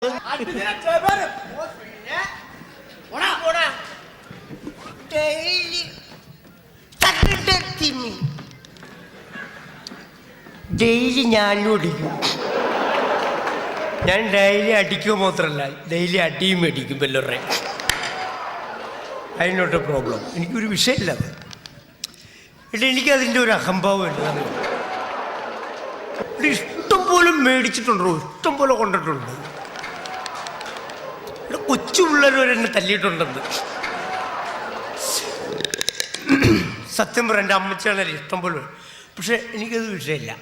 Daily ഞാനും അടിക്കും. ഞാൻ ഡെയിലി അടിക്കുക മാത്രമല്ല, ഡെയിലി അടിയും മേടിക്കും വല്ലവരുടെ. അതിനോട്ട് പ്രോബ്ലം. എനിക്കൊരു വിഷയമില്ല അത്. എന്നിട്ട് എനിക്കതിൻ്റെ ഒരു അഹംഭാവം ഉണ്ട്. ഇഷ്ടം പോലെ മേടിച്ചിട്ടുണ്ടോ, ഇഷ്ടം പോലെ കൊണ്ടിട്ടുണ്ട്. ഇവിടെ കൊച്ചു പിള്ളേർ എന്നെ തല്ലിയിട്ടുണ്ടെന്ന്. സത്യം പറയാം, എൻ്റെ അമ്മച്ചാണല്ലേ ഇഷ്ടം പോലെ. പക്ഷെ എനിക്കത് വിഷയമില്ല.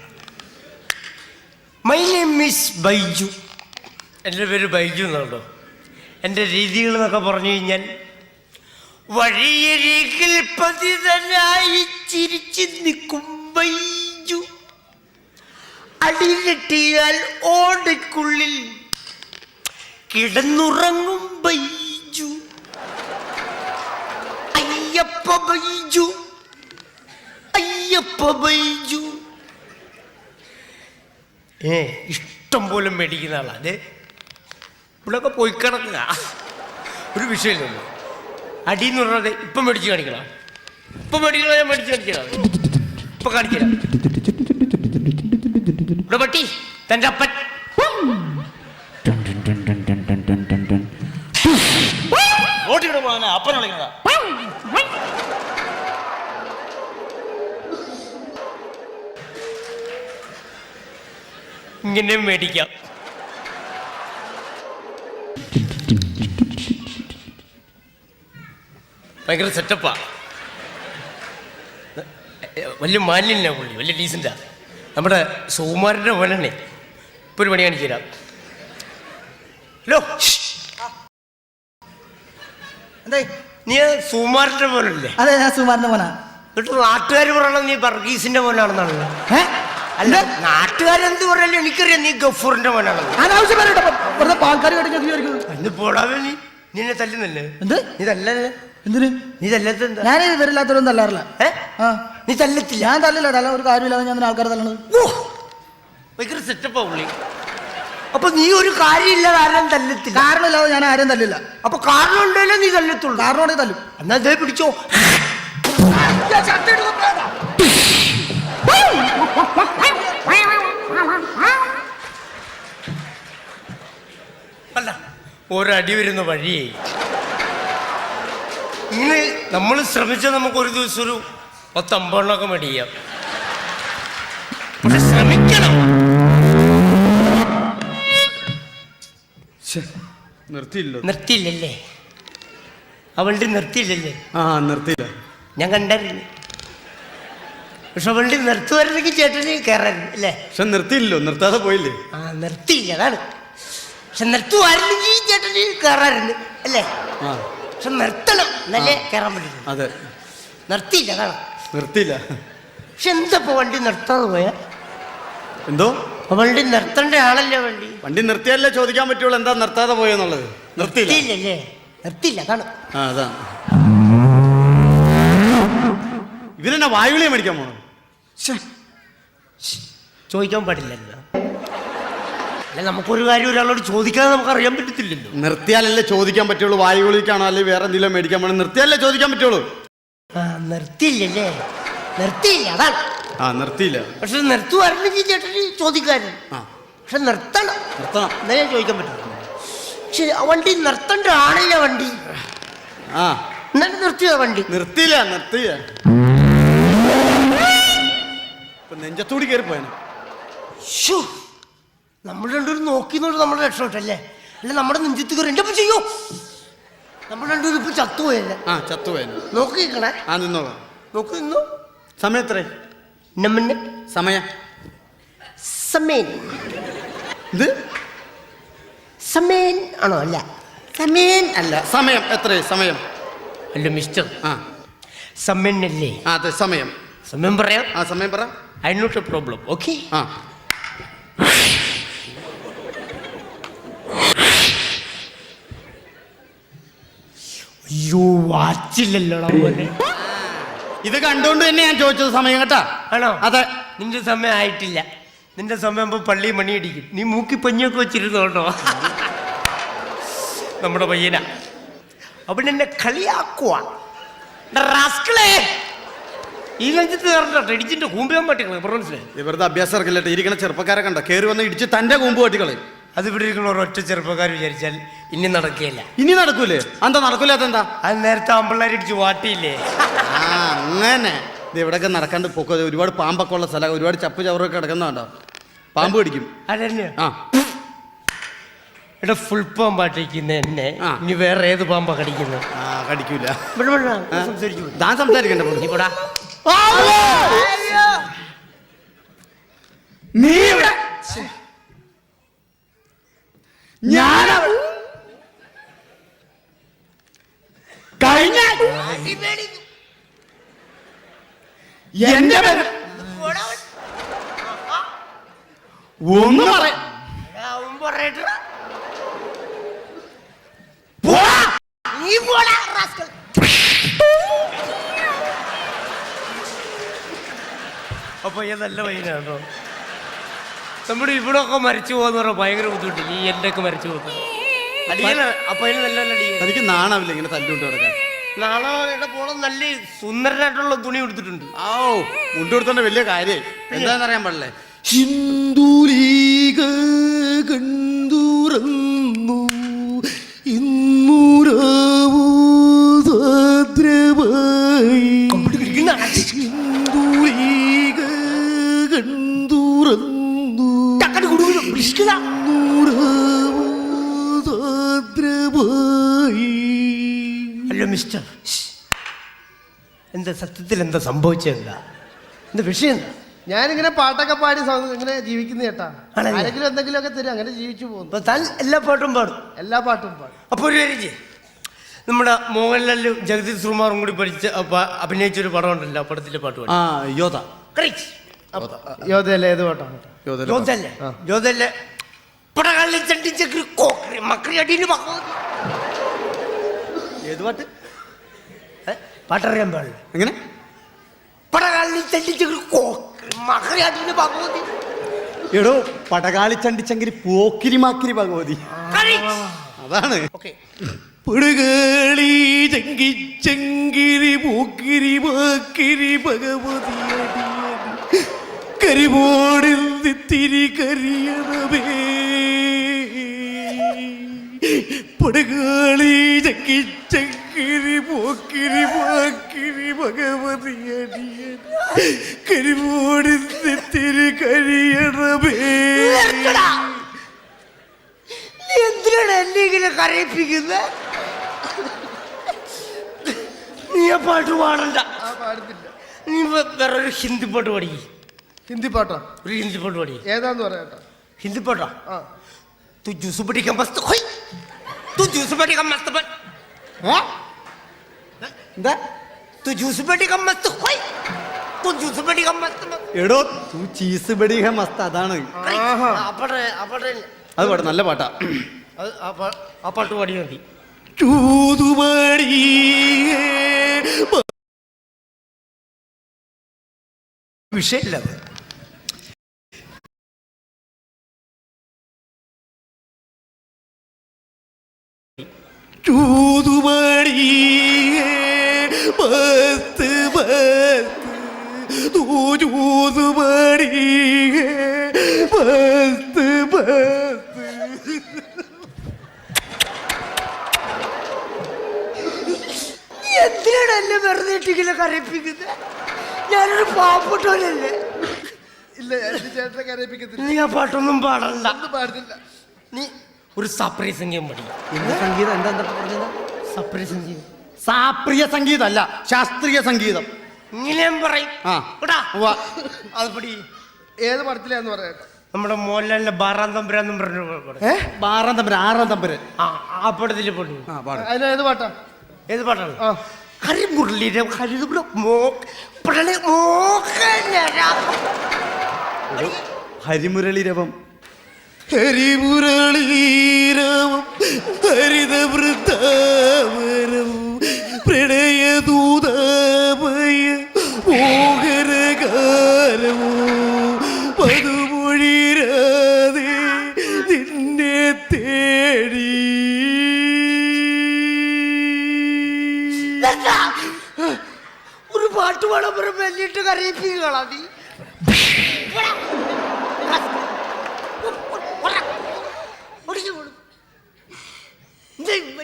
My name is Baiju. എൻ്റെ പേര് ബൈജു എന്നാണോ. എൻ്റെ രീതികൾ എന്നൊക്കെ പറഞ്ഞു കഴിഞ്ഞാൽ വഴിയരികിൽ പതിതനായി ചിരിച്ചു നിൽക്കും ബൈജു, അടികിട്ടിയാൽ ഓടയ്ക്കുള്ളിൽ കിടന്നുറങ്ങും ബൈജു, അയ്യപ്പ ബൈജു, അയ്യപ്പ ബൈജു. ഇഷ്ടം പോലെ മേടിക്കുന്ന ആളാ. അതെ, ഇവിടെയൊക്കെ പോയി കിടക്കുക, ഒരു വിഷയമില്ലല്ലോ. അടിയെന്ന് പറഞ്ഞത് ഇപ്പം മേടിച്ച് കാണിക്കണം, ഇപ്പം മേടിക്കണം, ഞാൻ മേടിച്ച് കാണിക്കണം, ഇപ്പം കാണിക്കണം. ഇവിടെ പട്ടി തൻ്റെ അപ്പൻ ഓട്ടിവിടെ പോകാൻ അപ്പനെ വിളിക്കണതാ. ഇങ്ങനെ മേടിക്കാം. ഭയങ്കര സെറ്റപ്പാ, വലിയ മാലിന്യ പുള്ളി, വലിയ ഡീസൻ്റാ. നമ്മുടെ സുകുമാരൻ്റെ മോനെ ഇപ്പൊ ഒരു പണി കാണിച്ചു തരാം. ഹലോ, നീ സുകുമാരൻ്റെ മോനല്ലേ? അതെ, ഞാൻ സുകുമാരൻ്റെ മോനാ. എന്നിട്ട് നാട്ടുകാർ പറയണം നീ വർഗീസിന്റെ മോനാണെന്നാണല്ലോ. അല്ല, നാട്ടുകാരെന്ത് പറയല്ലോ എനിക്കറിയാം നീ ഗഫൂറിന്റെ മോനാണെന്ന്. ആൾക്കാർ കേട്ടിട്ട് അന്ന് പോടാവേ, നീ നിന്നെ തല്ലുന്നല്ലേ? എന്ത് നീ തല്ലല്ലേ? എന്തിന് നീ തല്ലത്ത്? ഞാൻ വരില്ലാത്തവരൊന്നും തല്ലാറില്ല. നീ തല്ലത്തില്ല? ഞാൻ തല്ലില്ല, തല്ല ഒരു കാര്യമില്ലാതെ ഞാൻ ആൾക്കാരെ തല്ലണത്. ഭയങ്കര സെറ്റപ്പാ പുള്ളി. അപ്പൊ നീ ഒരു കാര്യമില്ലാതെ ആരും തല്ലത്തില്ല? കാരണമില്ലാതെ ഞാൻ ആരും തല്ലില്ല. അപ്പൊ കാരണം ഉണ്ടല്ലോ നീ തല്ലത്തുള്ളൂ. കാരണം ഉണ്ടെങ്കിൽ തല്ലും. എന്നാ ദേ പിടിച്ചോ. അല്ല, ഒരടി വരുന്ന വഴിയേ. ഇങ്ങനെ നമ്മൾ ശ്രമിച്ചാൽ നമുക്ക് ഒരു ദിവസം ഒരു 10-50 മേടിക്കാം. പക്ഷെ ശ്രമിക്കണം. നിർത്തിയില്ലല്ലേ? അവളുടെ നിർത്തിയില്ലല്ലേ? നിർത്തിയില്ല. ഞാൻ കണ്ടായിരുന്നു. പക്ഷെ അവളുടെ നിർത്തുമായിരുന്നെങ്കിൽ ചേട്ടന് കയറായിരുന്നു അല്ലേ? പക്ഷെ നിർത്തിയില്ലോ, നിർത്താതെ പോയില്ലേ? നിർത്തിയില്ല, അതാണ്. പക്ഷെ നിർത്തുമായിരുന്നെങ്കിൽ ചേട്ടന് കയറായിരുന്നു അല്ലേ? പക്ഷെ നിർത്തണം, നല്ല കയറാൻ പറ്റും. അതെ, നിർത്തിയില്ല, അതാണ്. നിർത്തിയില്ല. പക്ഷെ എന്താ വണ്ടി നിർത്താതെ പോയാ? എന്തോ വണ്ടി നിർത്തേണ്ട ആളല്ലേ വണ്ടി? വണ്ടി നിർത്തിയാലേ ചോദിക്കാൻ പറ്റുള്ളൂ എന്താ നിർത്താതെ പോയെന്നുള്ളത്. നിർത്തിയില്ലല്ലേ? നിർത്തിയില്ല, അതാണ്. അതാണ്. ഇവരെന്നെ വായുവിളിയെ മേടിക്കാൻ പോണം. ചോദിക്കാൻ പാടില്ലല്ലോ. അല്ല, നമുക്കൊരു കാര്യം ഒരാളോട് ചോദിക്കാതെ നമുക്ക് അറിയാൻ പറ്റത്തില്ലല്ലോ. നിർത്തിയാലല്ലേ ചോദിക്കാൻ പറ്റുള്ളൂ. വായുവിളിക്കാണോ അല്ലെങ്കിൽ വേറെ എന്തെങ്കിലും മേടിക്കാൻ പോകണം, നിർത്തിയാലേ ചോദിക്കാൻ പറ്റുള്ളൂ. നിർത്തിയില്ലല്ലേ? നിർത്തിയില്ല, അതാണ്. നിർത്തിയില്ല. പക്ഷെ നിർത്തുവായിരുന്നെങ്കിൽ ചേട്ടന് ചോദിക്കായിരുന്നു. പക്ഷെ നിർത്തണം, നിർത്തണം, എന്നാ ഞാൻ ചോദിക്കാൻ പറ്റും. പക്ഷെ വണ്ടി നിർത്തണ്ട ആണല്ലോ വണ്ടി. എന്നാലും നിർത്തിയോ വണ്ടി? നിർത്തിയില്ല, നിർത്തിയില്ല. നെഞ്ചത്തൂടി കയറിപ്പോയാ. നമ്മൾ രണ്ടുപേരും നോക്കി നമ്മുടെ രക്ഷപ്പെട്ടല്ലേ? അല്ല, നമ്മുടെ നെഞ്ചത്ത് കയറി എന്റെ ചെയ്യോ. നമ്മൾ രണ്ടുപേരും ഇപ്പൊ ചത്തുപോയല്ലേ? ചത്തുപോയ. നോക്കി നിൽക്കണേ. നിന്നോളാം. നോക്കി നിന്നോ. സമയം എത്ര? സമയം സമയം ഇത് സമയം ആണോ? അല്ല, സമയം അല്ല. സമയം എത്ര? സമയം അല്ല മിസ്റ്റർ, സമയം അല്ലേ? അതെ, സമയം. സമയം പറയാം. സമയം പറ. I not a problem. Okay. അയ്യോ, വാച്ചില്ലല്ലോടാ പോലെ. ഇത് കണ്ടുകൊണ്ട് തന്നെ ഞാൻ ചോദിച്ചത് സമയം കേട്ടാ. ആണോ? അതെ. നിന്റെ സമയം ആയിട്ടില്ല. നിന്റെ സമയം ആകുമ്പോൾ പള്ളി മണിയടിക്കും. നീ മൂക്കി പഞ്ഞൊക്കെ വെച്ചിരുന്നു കേട്ടോ. നമ്മുടെ പയ്യനാ. അവൻ എന്നെ കളിയാക്കുവാ. റാസ്കളേ, ഈ രഞ്ജിത്ത് കയറട്ടോ ഇടിച്ചിട്ട് കൂമ്പിയാൻ പറ്റിക്കളെ. മനസ്സിലായി? വെറുതെ അഭ്യാസം ഇറക്കില്ലട്ടെ. ഇരിക്കണ ചെറുപ്പക്കാരെ കണ്ട കയറി വന്ന് ഇടിച്ച് തന്റെ കൂമ്പ് പറ്റിക്കളെ. അത് ഇവിടെ ഇരിക്കുന്ന ഒരൊറ്റ ചെറുപ്പക്കാർ വിചാരിച്ചാൽ ഇനി നടക്കുകയില്ല. ഇനി നടക്കൂലേ? എന്താ നടക്കൂലെന്താ? അത് നേരത്തെ ആമ്പിള്ളേർ ഇടിച്ച് വാട്ടിയില്ലേ? അങ്ങനെ ഇത് എവിടെയൊക്കെ നടക്കാണ്ട് പൊക്കോ. ഒരുപാട് പാമ്പൊക്കെ ഉള്ള സ്ഥലം, ഒരുപാട് ചപ്പ് ചവറൊക്കെ കിടക്കുന്നതാണ്ടോ. പാമ്പ് കടിക്കും. അതന്നെ. ആ ഇവിടെ ഫുൾ പാമ്പാട്ടിരിക്കുന്ന എന്നെ ഇനി വേറെ ഏത് പാമ്പാ കടിക്കുന്നത്? കടിക്കൂല. സംസാരിച്ചു താൻ സംസാരിക്കണ്ട. നീ ഇവിടെ ഞാൻ കഴിഞ്ഞ എന്റെ ഒന്ന് പറയാ അപ്പൊ നല്ല പയ്യനാണോ? നമ്മുടെ ഇവിടെ ഒക്കെ മരിച്ചു പോകാന്ന് പറഞ്ഞാൽ ഭയങ്കര ബുദ്ധിമുട്ടില്ല. ഈ എൻ്റെ ഒക്കെ മരിച്ചു പോകുന്നത് അപ്പൊ നല്ല എനിക്ക് നാണാവില്ല ഇങ്ങനെ തല്ലുകൊണ്ട് കിടക്കാൻ. നാളെ പോണം. നല്ല സുന്ദരനായിട്ടുള്ള തുണി എടുത്തിട്ടുണ്ട്. മുണ്ട് കൊടുത്തോണ്ട് വലിയ കാര്യം എന്താണെന്നറിയാൻ പാടില്ലേ? ഹിന്ദുലീഗ കണ്ടുറന്നു ഇന്നൂരാവൂ സാദ്രമായി. ഹിന്ദുലീഗ കണ്ടുറന്നു ഇന്നൂരാവൂ സാദ്രമായി. ഹലോ മിസ്റ്റർ, എന്താ സത്യത്തിൽ എന്താ സംഭവിച്ചെന്താ? എന്താ വിഷയം എന്താ? ഞാനിങ്ങനെ പാട്ടൊക്കെ പാടി ഇങ്ങനെ ജീവിക്കുന്ന ചേട്ടാ. ആണല്ലേ? ആരെങ്കിലും എന്തെങ്കിലും ഒക്കെ തരും, അങ്ങനെ ജീവിച്ചു പോകുന്നു. അപ്പൊ താൻ എല്ലാ പാട്ടും പാടും? എല്ലാ പാട്ടും പാടും. അപ്പൊ ഒരു കാര്യം ചെയ്യ്. നമ്മുടെ മോഹൻലാലും ജഗദീഷ് ശ്രീകുമാറും കൂടി അഭിനയിച്ചൊരു പടം ഉണ്ടല്ലോ, ആ പടത്തിലെ പാട്ട് പാടും. യോധ. യോധയല്ലേ? ഏത് പാട്ടാണ്? യോധല്ലേ പടകളിൽ ഏത് പാട്ട്? പാട്ടറിയാൻ പാടില്ല. എങ്ങനെ? എടോ പടകാളി ചണ്ടിച്ചങ്കിരി പോക്കിരി മാക്കിരി ഭഗവതി. അതാണ്. പടകാളി ചങ്കിച്ചങ്കിരി പോക്കിരി മാക്കിരി ഭഗവതി കരിമോടിൽ തിരി കരിയണമേ. പടകാളി ചങ്കിച്ചങ്കിരി പോക്കിരി മാക്കിരി ഭഗവതി കരിമോടിൽ തിരി കരിയണമേ. എന്തിനാണ് എന്നെ ഇങ്ങനെ കരയിപ്പിക്കുന്നത്? നീ ആ പാട്ട് പാടണ്ട. നീ വേറൊരു ഹിന്ദി പാട്ട് പാടി. ഹിന്ദി പാട്ടോ? ഒരു ഹിന്ദി പാട്ട് പാടി. ഏതാന്ന് പറയാട്ടോ? ഹിന്ദി പാട്ടാ? तू जूस बड़ी का मस्त खोई, तू जूस बड़ी का मस्त बन, എന്താ? तू जूस बड़ी का मस्त खोई, तू जूस बड़ी का मस्त बन. എടോ തൂ ചീസ് ബടിക മസ്ത്. അതാണ്. അത് പാട്ട് നല്ല പാട്ടാ. ആ പാട്ട് പാടി മതി. ചൂതുമണി വിഷയമില്ല. ചൂതുമണി മസ്ത് മസ്ത് തൂ ചൂതുമണി മസ്ത് മസ്ത്. എന്തിനാണ് എന്നെ വെറുതെ ഇട്ടിങ്ങനെ കരയിപ്പിക്കുന്നത്? ഞാനൊരു പാവപ്പെട്ടവനല്ലേ? ഇല്ല, ചേട്ടനെ കരയിപ്പിക്കത്തില്ല. നീ ആ പാട്ടൊന്നും പാടണ്ട. പാടുന്നില്ല. നീ ഒരു സപ്രിയ സംഗീതം പഠി. എന്ത് സംഗീതം? എന്താ പറഞ്ഞത്? സപ്രിയ സംഗീതം. സാപ്രിയ സംഗീതമല്ല, ശാസ്ത്രീയ സംഗീതം. ഇങ്ങനെയും പറയും. അത് പടി. ഏത് പടത്തിലാന്ന് പറയാട്ടോ? നമ്മുടെ മോഹൻലാലിന്റെ ബാറാം തമ്പുരാന്നും പറഞ്ഞു. ബാറാം തമ്പുരാൻ, ആറാം തമ്പുരാൻ. ആ പടത്തില് പാട്ടു. അതിന് ഏത് പാട്ടാ? ഏത് പാട്ടാണ്? ഹരിമുരളീരവം ഹരിമുരളീരവം ഹരിമുരളീരവം ഹരിതവൃന്ദാവനം പ്രണയദൂതമയ മോഹനഗാനമോ മധുമൊഴിരാതെ നിന്നെ തേടി പാട്ടുപാടപ്പുറം വെല്ലിട്ട് കരയിപ്പിക്കുകയാണോ നീ?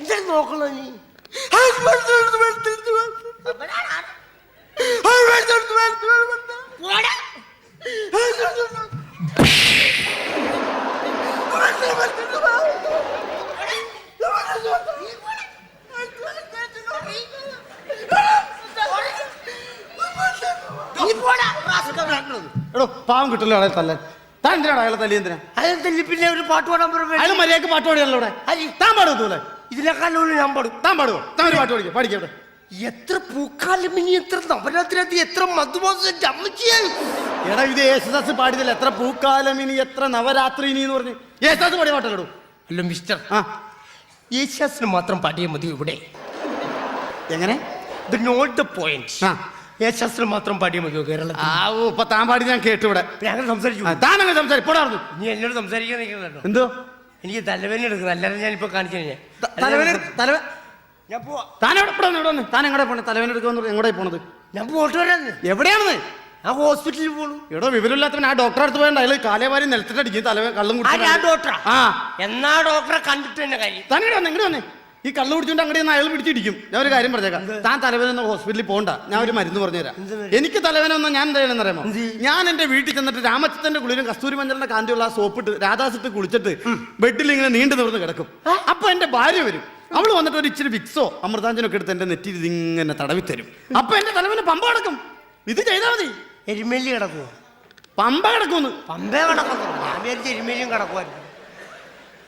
എന്താ നോക്കണോ നീ? എടോ പാവം കിട്ടില്ല അയാളെ തല്ലാൻ. താൻ എന്തിനാണ് അയാളെ തല്ലി? എന്തിനാ അയാൾ തല്ലി? പിന്നെ ഒരു പാട്ട് പാടാൻ അയാൾ മര്യാദക്ക് പാട്ട് പാടിയാണല്ലോ ഇവിടെ. താൻ പാടുമല്ലേ? ഇതിനെക്കാളും ഞാൻ പാടും. താൻ പാടുവോ? താൻ ഒരു പാട്ട് പാടിക്കോ. പാടിക്കവിടെ. എത്ര പൂക്കാലം ഇനി എത്ര നവരാത്രി എത്ര മധുമാസം അമ്മച്ചിയായി. എടാ ഇത് യേശുദാസ് പാടിയതല്ല. എത്ര പൂക്കാലം ഇനി എത്ര നവരാത്രി ഇനി എന്ന് പറഞ്ഞ് യേശുദാസ് പാടിയ പാട്ടല്ലോ. അല്ലോ മിസ്റ്റർ, ആ യേശുദാസിന് മാത്രം പാടിയാൽ മതി ഇവിടെ. എങ്ങനെ? Not the point. ആ യേശുദാസിന് മാത്രം പാടിയാൽ മതിയോ കേരളത്തിൽ? ആ ഓ ഇപ്പൊ താൻ പാടി ഞാൻ കേട്ടു ഇവിടെ. അങ്ങനെ സംസാരിച്ചു. താൻ അങ്ങനെ സംസാരിപ്പോടായിരുന്നു. നീ എന്നോട് സംസാരിക്കാൻ നിൽക്കുന്നുണ്ടോ? എന്തോ എനിക്ക് തലവേദന എടുക്കുന്നത്. അല്ലാതെ ഞാനിപ്പോ കാണിച്ചു കഴിഞ്ഞാൽ ഞാൻ പോവാ. താൻ എവിടെ പോണ? ഇവിടെ വന്ന് താൻ എങ്ങോട്ട് പോണേ? തലവേന എടുക്കുമെന്ന് എങ്ങോട്ടേ പോണത്? ഞാൻ പോയിട്ട് വരാന്ന്. എവിടെയാണെന്ന്? ഞാൻ ഹോസ്പിറ്റലിൽ പോണു. എടോ വിവരമില്ലാത്തവൻ ആ ഡോക്ടറെ അടുത്ത് പോയണ്ട. അയാൾ കാലേവാരി നിലത്തിട്ടടിക്കും. കള്ളും കുടിച്ചു. ഡോക്ടറാ? ആ എന്നാ ഡോക്ടറെ കണ്ടിട്ട് തന്നെ കാര്യം. താൻ ഇവിടെ വന്നേ. ഇങ്ങോട്ട് വന്നേ. ഈ കള്ളു കുടിച്ചുകൊണ്ട് അങ്ങോട്ട് അയാൾ പിടിച്ചിടിക്കും. ഞാൻ ഒരു കാര്യം പറഞ്ഞേക്കാം. താൻ തലവേദന ഹോസ്പിറ്റലിൽ പോകണ്ട. ഞാൻ ഒരു മരുന്ന് പറഞ്ഞുതരാം. എനിക്ക് തലവേദന ഒന്നും ഞാൻ എന്തായാലും അറിയാമോ? ഞാൻ എന്റെ വീട്ടിൽ ചെന്നിട്ട് രാമച്ചത്തിന്റെ കുളിരും കസ്തൂരി മഞ്ഞളിന്റെ കാന്തിയുള്ള ആ സോപ്പിട്ട് രാധാസിട്ട് കുളിച്ചിട്ട് ബെഡിൽ ഇങ്ങനെ നീണ്ടു നിവർന്ന് കിടക്കും. അപ്പൊ എന്റെ ഭാര്യ വരും. അവള് വന്നിട്ട് ഒരു ഇച്ചിരി വിക്സോ അമൃതാഞ്ജനൊക്കെ എടുത്ത് എന്റെ നെറ്റിയിൽ ഇതിങ്ങനെ തടവി തരും. അപ്പൊ എന്റെ തലവേദന പമ്പ കിടക്കും. ഇത് ചെയ്താൽ മതി. എരുമേലി കിടക്കുവോ? പമ്പ കിടക്കുമെന്ന്. പമ്പേ കിടക്കുന്നു. ഞാൻ വിചാരിച്ച എരുമേലിയും കിടക്കുമായിരുന്നു.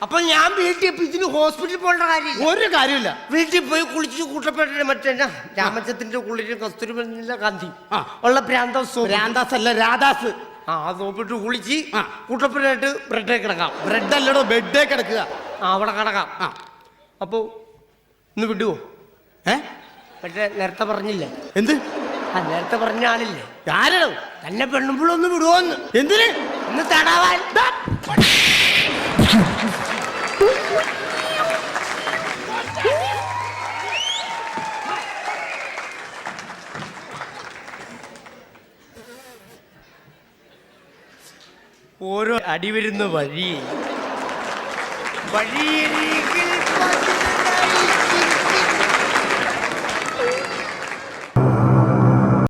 അപ്പൊ ഞാൻ വീട്ടിൽ ഇതിന് ഹോസ്പിറ്റലിൽ പോകേണ്ട കാര്യം ഒരു കാര്യമില്ല. വീട്ടിൽ പോയി കുളിച്ച് കൂട്ടപ്പെട്ട മറ്റേ രാമച്ചത്തിന്റെ കുളിരും കസ്തൂരി മഞ്ഞളിന്റെ കാന്തി ഉള്ള ഭ്രാന്താസ് അല്ല രാധാസ്. ആ സോപ്പിട്ട് കുളിച്ച് കൂട്ടപ്പെട്ടായിട്ട് ബ്രെഡേ കിടക്കാം. ബ്രെഡ് അല്ലടോ ബെഡേ കിടക്കുക. അവിടെ കിടക്കാം. അപ്പൊ ഇന്ന് വിടുവോ? പക്ഷെ നേരത്തെ പറഞ്ഞില്ലേ? എന്ത്? നേരത്തെ പറഞ്ഞ ആളില്ലേ? ആരോ തന്നെ പെണ്ണുമ്പോഴൊന്ന് വിടുവോന്ന്. എന്തിന്? ഒന്ന് തടവാൻ. ഓരോ അടി വരുന്ന വഴിയിൽ